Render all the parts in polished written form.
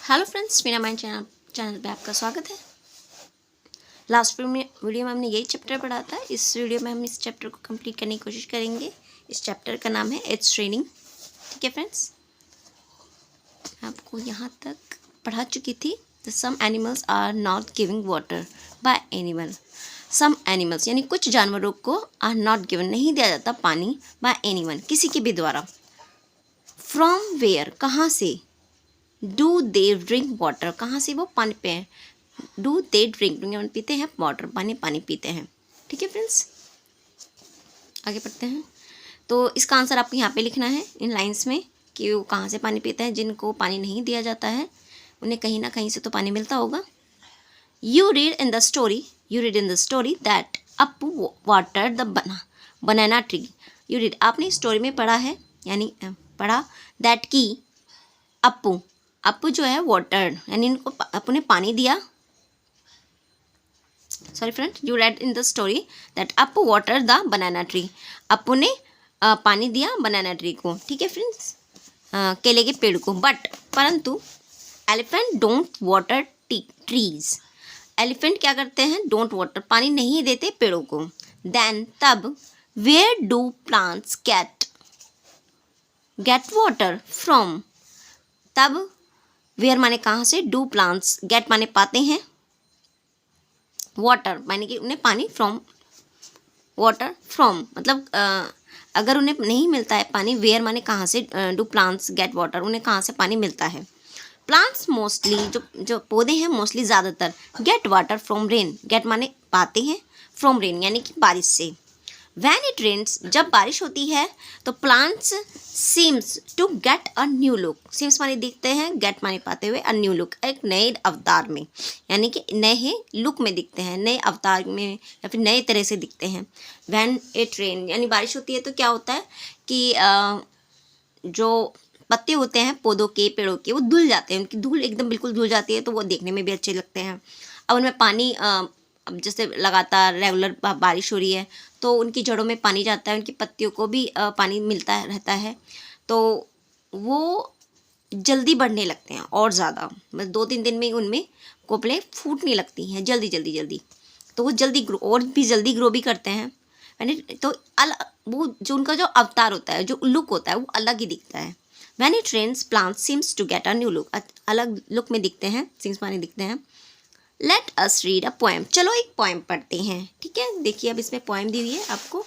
Hello friends, मेरा mind channel पे आपका स्वागत है। लास्ट वीडियो में हमने यही चैप्टर पढ़ा था। इस वीडियो में हम इस चैप्टर को कंप्लीट करने की कोशिश करेंगे। इस चैप्टर का नाम है इट्स ट्रेनिंग। ठीक है फ्रेंड्स, आपको यहाँ तक पढ़ा चुकी थी। The some animals are not giving water by animal. Some animals यानी कुछ जानवरों को आर नॉट गिवन, नहीं दिया जाता पानी, बाय एनीवन, किसी के भी द्वारा। फ्रॉम वेयर, कहाँ से। डू दे ड्रिंक वाटर, कहाँ से वो पानी पे हैं। डू दे ड्रिंक पीते हैं वाटर, पानी पीते हैं। ठीक है फ्रेंड्स, आगे पढ़ते हैं। तो इसका आंसर आपको यहाँ पे लिखना है इन लाइंस में कि वो कहाँ से पानी पीते हैं। जिनको पानी नहीं दिया जाता है उन्हें कहीं ना कहीं से तो पानी मिलता होगा। You read in the story that Appu water the banana tree. You read, आपने स्टोरी में पढ़ा है, यानी पढ़ा दैट की अप्पू जो है वाटर यानी इनको अप्पू ने पानी दिया। Sorry friend, you read in the story that Appu water the banana tree. Appu ने पानी दिया बनाना ट्री को। ठीक है फ्रेंड्स, केले के पेड़ को। परंतु elephant don't water trees. Elephant क्या करते हैं, डोंट वाटर, पानी नहीं देते पेड़ों को। देन, तब, where do plants get water from. तब वेयर माने कहाँ से, डू प्लांट्स, गेट माने पाते हैं, वाटर माने कि उन्हें पानी, फ्रॉम वाटर, फ्रॉम मतलब अगर उन्हें नहीं मिलता है पानी, वेयर माने कहाँ से, डू प्लांट्स गेट वाटर, उन्हें कहाँ से पानी मिलता है। प्लांट्स मोस्टली, जो पौधे हैं मोस्टली ज़्यादातर, get water from rain. Get माने पाते हैं, फ्रॉम रेन यानी कि बारिश से। When it rains, जब बारिश होती है तो plants seems to get a new look। seems माने दिखते हैं, get माने पाते हुए, a new look एक नए अवतार में, यानी कि नए लुक में दिखते हैं, नए अवतार में या फिर नए तरह से दिखते हैं। When it rain यानी बारिश होती है तो क्या होता है कि जो पत्ते होते हैं पौधों के, पेड़ों के, वो धुल जाते हैं, उनकी धूल एकदम बिल्कुल धुल जाती है, तो वो देखने में भी अच्छे लगते हैं। अब उनमें पानी, अब जैसे लगातार रेगुलर बारिश हो रही है तो उनकी जड़ों में पानी जाता है, उनकी पत्तियों को भी पानी मिलता रहता है, तो वो जल्दी बढ़ने लगते हैं और ज़्यादा, बस 2-3 दिन में उनमें कोपलें फूटने लगती हैं जल्दी, तो वो जल्दी ग्रो भी करते हैं। यानी तो वो जो उनका जो अवतार होता है, जो लुक होता है, वो अलग ही दिखता है। When it rains, plants seems to get a new look, अलग लुक में दिखते हैं, seems माने दिखते हैं। Let us read a poem, चलो एक पोएम पढ़ते हैं। ठीक है, देखिए अब इसमें पोएम दी हुई है आपको।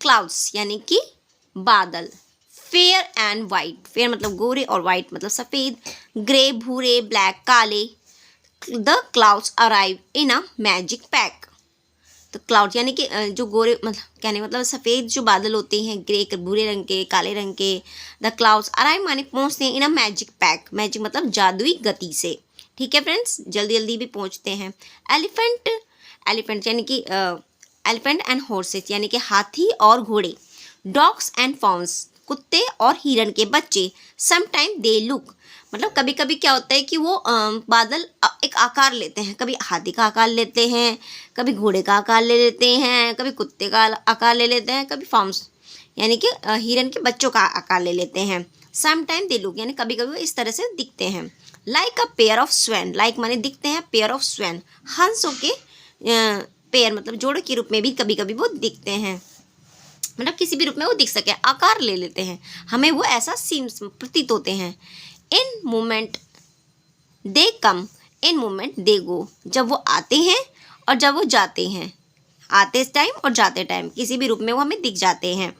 क्लाउड्स यानी कि बादल। फेयर एंड वाइट, फेयर मतलब गोरे और वाइट मतलब सफ़ेद। ग्रे भूरे, ब्लैक काले। The clouds arrive in a magic pack. तो क्लाउड यानी कि जो गोरे मतलब कहने मतलब सफ़ेद जो बादल होते हैं, ग्रे भूरे रंग के, काले रंग के। द क्लाउड्स अराइव माने पहुँचते हैं इन अ मैजिक पैक, मैजिक मतलब जादुई गति से। ठीक है फ्रेंड्स, जल्दी भी पहुँचते हैं। एलिफेंट यानी कि एलिफेंट एंड हॉर्सेस यानी कि हाथी और घोड़े। डॉग्स एंड फॉन्स, कुत्ते और हिरन के बच्चे। समटाइम दे लुक मतलब कभी कभी क्या होता है कि वो बादल एक आकार लेते हैं, कभी हाथी का आकार लेते हैं, कभी घोड़े का आकार ले लेते हैं, कभी कुत्ते का आकार ले लेते हैं, कभी फॉर्म्स यानी कि हिरन के बच्चों का आकार ले लेते हैं। सम टाइम दे लुक यानी कभी कभी वो इस तरह से दिखते हैं। Like a pair of swan, like माने दिखते हैं, पेयर ऑफ स्वैन हंसों के पेयर मतलब जोड़े के रूप में भी कभी कभी वो दिखते हैं, मतलब किसी भी रूप में वो दिख सके, आकार ले लेते हैं, हमें वो ऐसा सीम्स प्रतीत होते हैं। In moment they come, in moment दे गो, जब वो आते हैं और जब वो जाते हैं, आते टाइम और जाते टाइम किसी भी रूप में वो हमें दिख जाते हैं।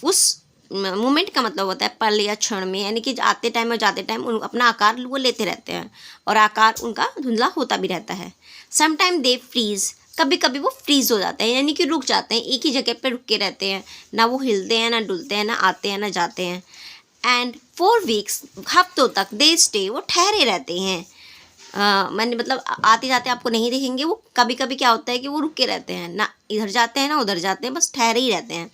उस मोमेंट का मतलब होता है पल या क्षण में, यानी कि आते टाइम और जाते टाइम अपना आकार वो लेते रहते हैं और आकार उनका धुंधला होता भी रहता है। समटाइम दे फ्रीज, कभी कभी वो फ्रीज हो जाते हैं यानी कि रुक जाते हैं, एक ही जगह पे रुक के रहते हैं, ना वो हिलते हैं, ना डुलते हैं, ना आते हैं, ना जाते हैं। एंड 4 वीक्स, हफ्तों तक, दे स्टे, वो ठहरे रहते हैं। मैंने मतलब आते जाते आपको नहीं देखेंगे, वो कभी कभी क्या होता है कि वो रुके रहते हैं, ना इधर जाते हैं ना उधर जाते हैं, बस ठहरे ही रहते हैं।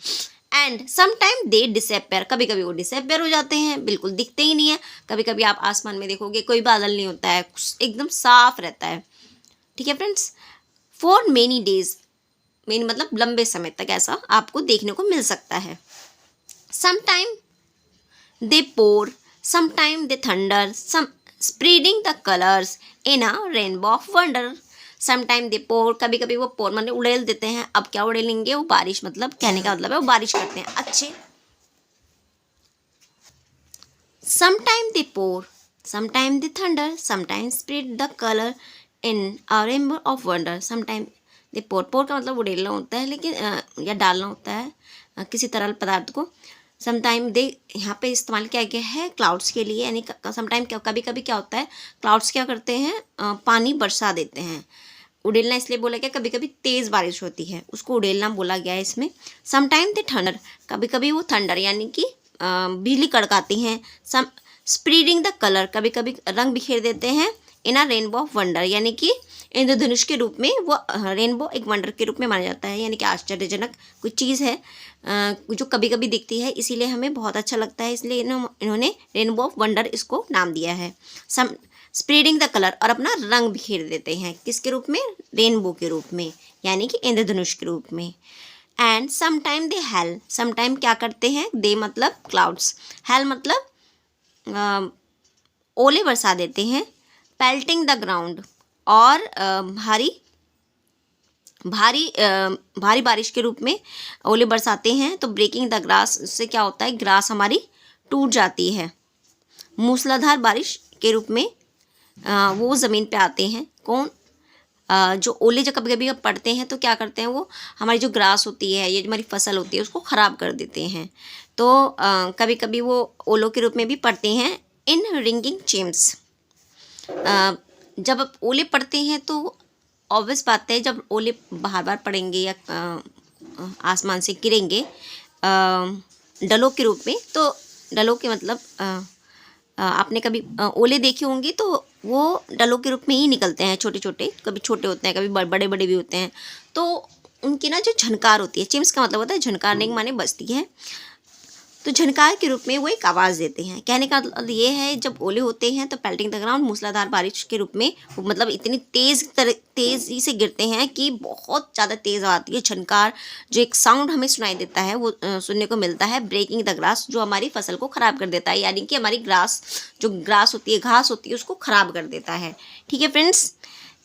एंड समटाइम दे डिसअपियर, कभी कभी वो डिसअपियर हो जाते हैं, बिल्कुल दिखते ही नहीं है। कभी कभी आप आसमान में देखोगे कोई बादल नहीं होता है, एकदम साफ रहता है। ठीक है friends, for many days, many मतलब लंबे समय तक ऐसा आपको देखने को मिल सकता है। Sometime they pour, sometime they thunder, some spreading the colors in a rainbow of wonder. Sometime they pour, कभी कभी वो pour मतलब उड़ेल देते हैं. अब क्या उड़ेलेंगे? वो बारिश, मतलब कहने का मतलब है वो बारिश करते हैं. अच्छे. Sometime they pour, sometime they thunder, sometimes spread the color in a rainbow of wonder. Sometime they pour, pour का मतलब उड़ेलना होता है, लेकिन या डालना होता है किसी तरल पदार्थ को. समटाइम दे यहाँ पे इस्तेमाल किया गया है क्लाउड्स के लिए, यानी समटाइम कभी कभी क्या होता है, क्लाउड्स क्या करते हैं, पानी बरसा देते हैं. उड़ेलना इसलिए बोला गया, कभी कभी तेज़ बारिश होती है, उसको उड़ेलना बोला गया है इसमें. समटाइम दे थंडर, कभी कभी वो थंडर यानी कि बिजली कड़काती हैं. सम स्प्रीडिंग द कलर, कभी कभी रंग बिखेर देते हैं. इन अ रेनबो ऑफ वंडर, यानी कि इंद्रधनुष के रूप में. वो रेनबो एक वंडर के रूप में माना जाता है, यानी कि आश्चर्यजनक कोई चीज़ है जो कभी कभी दिखती है, इसीलिए हमें बहुत अच्छा लगता है, इसलिए इन्होंने रेनबो ऑफ वंडर इसको नाम दिया है. सम स्प्रेडिंग द कलर, और अपना रंग बिखेर देते हैं, किसके रूप में? रेनबो के रूप में, यानी कि इंद्रधनुष के रूप में. And sometime they hello, sometime क्या करते हैं? दे मतलब क्लाउड्स, हेल मतलब ओले बरसा देते हैं. पेल्टिंग द ग्राउंड, और भारी बारिश के रूप में ओले बरसाते हैं. तो ब्रेकिंग द ग्रास, इससे क्या होता है? ग्रास हमारी टूट जाती है. मूसलाधार बारिश के रूप में वो ज़मीन पे आते हैं. कौन? जो ओले जब कभी कभी पड़ते हैं तो क्या करते हैं, वो हमारी जो ग्रास होती है, ये जो हमारी फसल होती है, उसको ख़राब कर देते हैं. तो कभी कभी वो ओलों के रूप में भी पड़ते हैं. इन रिंगिंग चेम्स, जब ओले पड़ते हैं तो ऑब्वियस बात है, जब ओले बार बार पड़ेंगे या आसमान से गिरेंगे डलों के रूप में, तो डलों के मतलब आपने कभी ओले देखे होंगे, तो वो डलों के रूप में ही निकलते हैं, छोटे छोटे, कभी छोटे होते हैं, कभी बड़े बड़े भी होते हैं. तो उनकी ना जो झनकार होती है, चिम्स का मतलब होता है झनकारने के माने बजती है, तो झनकार के रूप में वो एक आवाज़ देते हैं. कहने का मतलब ये है, जब ओले होते हैं तो पेल्टिंग द ग्राउंड, मूसलाधार बारिश के रूप में वो मतलब इतनी तेज़ी से गिरते हैं कि बहुत ज़्यादा तेज़ आती है झनकार, जो एक साउंड हमें सुनाई देता है, वो सुनने को मिलता है. ब्रेकिंग द ग्रास, जो हमारी फसल को ख़राब कर देता है, यानी कि हमारी जो ग्रास होती है, घास होती है, उसको ख़राब कर देता है. ठीक है फ्रेंड्स,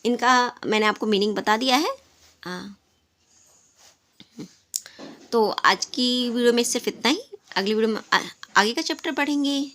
इनका मैंने आपको मीनिंग बता दिया है. तो आज की वीडियो में सिर्फ इतना ही. अगली वीडियो में आगे का चैप्टर पढ़ेंगे.